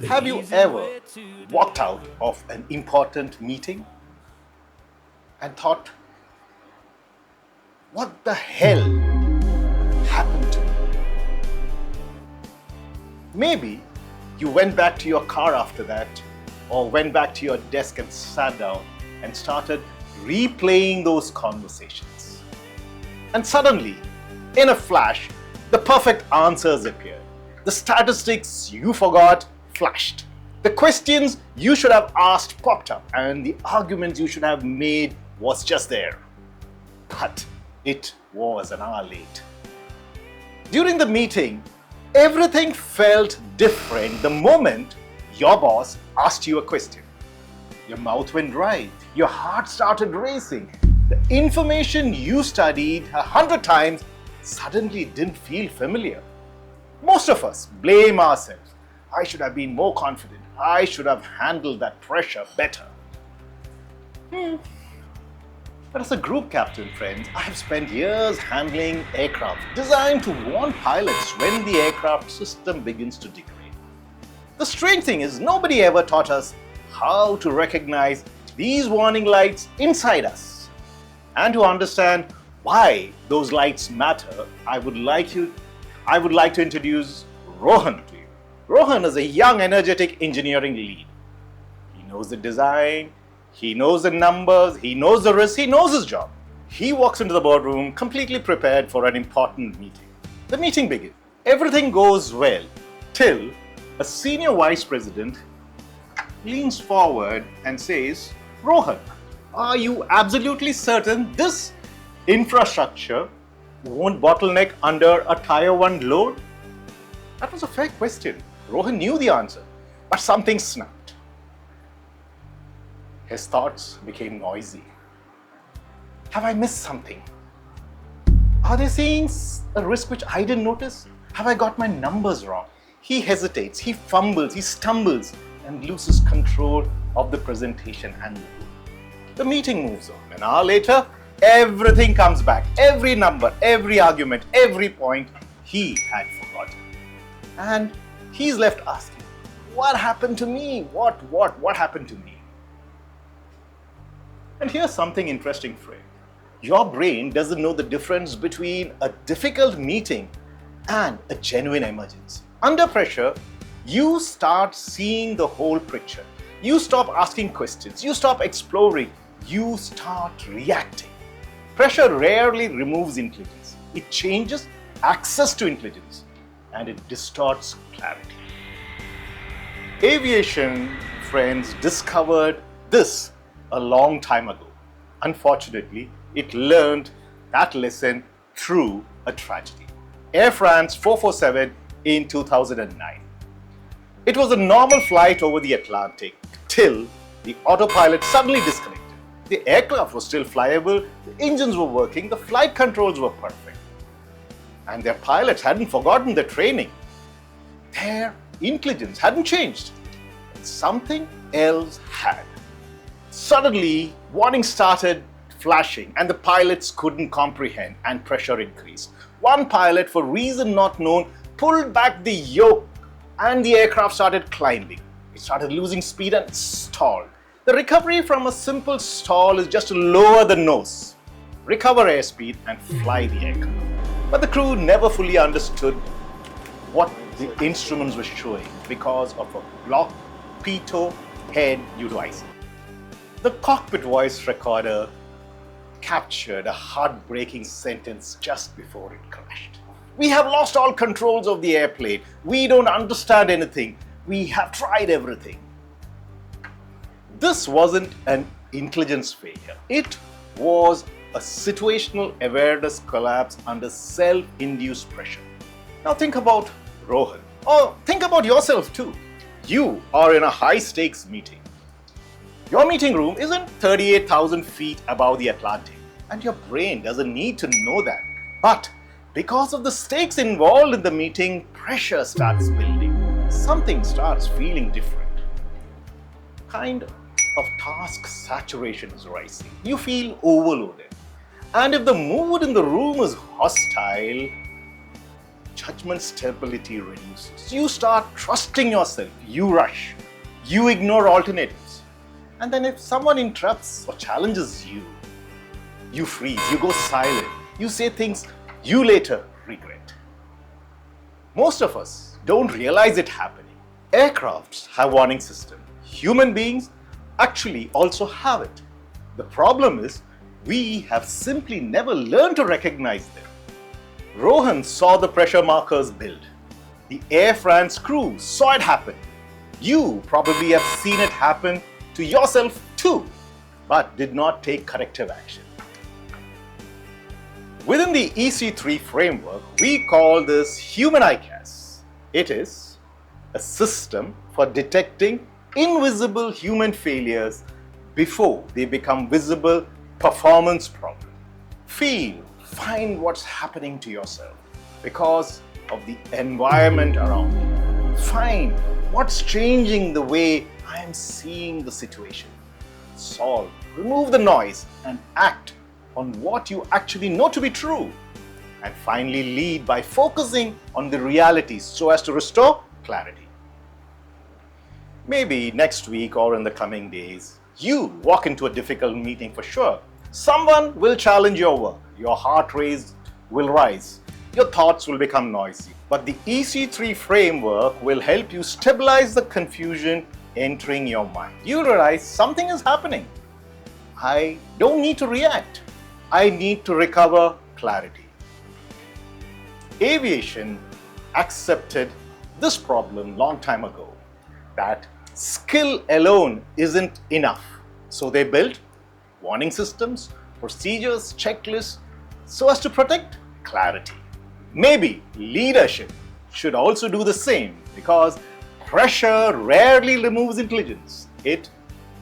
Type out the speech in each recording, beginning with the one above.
Have you ever walked out of an important meeting and thought, what the hell happened to me? Maybe you went back to your car after that, or went back to your desk and sat down and started replaying those conversations. And suddenly, in a flash, the perfect answers appeared. The statistics you forgot flashed. The questions you should have asked popped up, and the arguments you should have made was just there. But it was an hour late. During the meeting, everything felt different the moment your boss asked you a question. Your mouth went dry, your heart started racing. The information you studied 100 times suddenly didn't feel familiar. Most of us blame ourselves. I should have been more confident. I should have handled that pressure better. But as a group captain, friends, I have spent years handling aircraft designed to warn pilots when the aircraft system begins to degrade. The strange thing is, nobody ever taught us how to recognize these warning lights inside us. And to understand why those lights matter, I would like to introduce Rohan to you. Rohan is a young, energetic engineering lead. He knows the design, he knows the numbers, he knows the risk, he knows his job. He walks into the boardroom completely prepared for an important meeting. The meeting begins. Everything goes well till a senior vice president leans forward and says, Rohan, are you absolutely certain this infrastructure won't bottleneck under a Tier 1 load? That was a fair question. Rohan knew the answer, but something snapped. His thoughts became noisy. Have I missed something? Are they seeing a risk which I didn't notice? Have I got my numbers wrong? He hesitates, he fumbles, he stumbles, and loses control of the presentation and the room. The meeting moves on. An hour later, everything comes back. Every number, every argument, every point he had forgotten. And he's left asking, what happened to me? What happened to me? And here's something interesting, Fred. Your brain doesn't know the difference between a difficult meeting and a genuine emergency. Under pressure, you start seeing the whole picture. You stop asking questions. You stop exploring. You start reacting. Pressure rarely removes intelligence. It changes access to intelligence, and it distorts clarity. Aviation, friends, discovered this a long time ago. Unfortunately, it learned that lesson through a tragedy. Air France 447 in 2009. It was a normal flight over the Atlantic till the autopilot suddenly disconnected. The aircraft was still flyable, the engines were working, the flight controls were perfect. And their pilots hadn't forgotten their training. Their intelligence hadn't changed. But something else had. Suddenly, warnings started flashing and the pilots couldn't comprehend, and pressure increased. One pilot, for reason not known, pulled back the yoke and the aircraft started climbing. It started losing speed and stalled. The recovery from a simple stall is just to lower the nose, recover airspeed, and fly the aircraft. But the crew never fully understood what the instruments were showing because of a blocked pitot head device. The cockpit voice recorder captured a heartbreaking sentence just before it crashed. We have lost all controls of the airplane. We don't understand anything. We have tried everything. This wasn't an intelligence failure. It was a situational awareness collapse under self-induced pressure. Now think about Rohan, or think about yourself too. You are in a high-stakes meeting. Your meeting room isn't 38,000 feet above the Atlantic, and your brain doesn't need to know that. But because of the stakes involved in the meeting, pressure starts building. Something starts feeling different. Kind of task saturation is rising. You feel overloaded. And if the mood in the room is hostile, judgment stability reduces. You start trusting yourself. You rush. You ignore alternatives. And then if someone interrupts or challenges you, you freeze, you go silent, you say things you later regret. Most of us don't realize it happening. Aircrafts have warning system. Human beings actually also have it. The problem is we have simply never learned to recognize them. Rohan saw the pressure markers build. The Air France crew saw it happen. You probably have seen it happen to yourself too, but did not take corrective action. Within the EC³ framework, we call this human ICAS. It is a system for detecting invisible human failures before they become visible performance problems. Find what's happening to yourself because of the environment around you. Find what's changing the way I am seeing the situation. Solve, remove the noise, and act on what you actually know to be true. And finally, lead by focusing on the realities so as to restore clarity. Maybe next week or in the coming days, you walk into a difficult meeting for sure. Someone will challenge your work. Your heart rate will rise. Your thoughts will become noisy. But the EC³ framework will help you stabilize the confusion entering your mind. You realize something is happening. I don't need to react. I need to recover clarity. Aviation accepted this problem long time ago, that skill alone isn't enough. So they built warning systems, procedures, checklists, so as to protect clarity. Maybe leadership should also do the same, because pressure rarely removes intelligence. It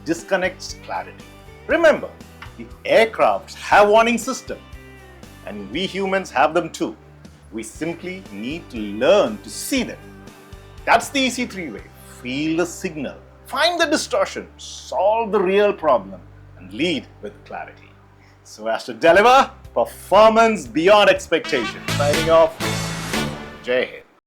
disconnects clarity. Remember, the aircrafts have warning systems, and we humans have them too. We simply need to learn to see them. That's the EC³ way. Feel the signal, find the distortion, solve the real problem, and lead with clarity, so as to deliver performance beyond expectation. Signing off, Jai Hind.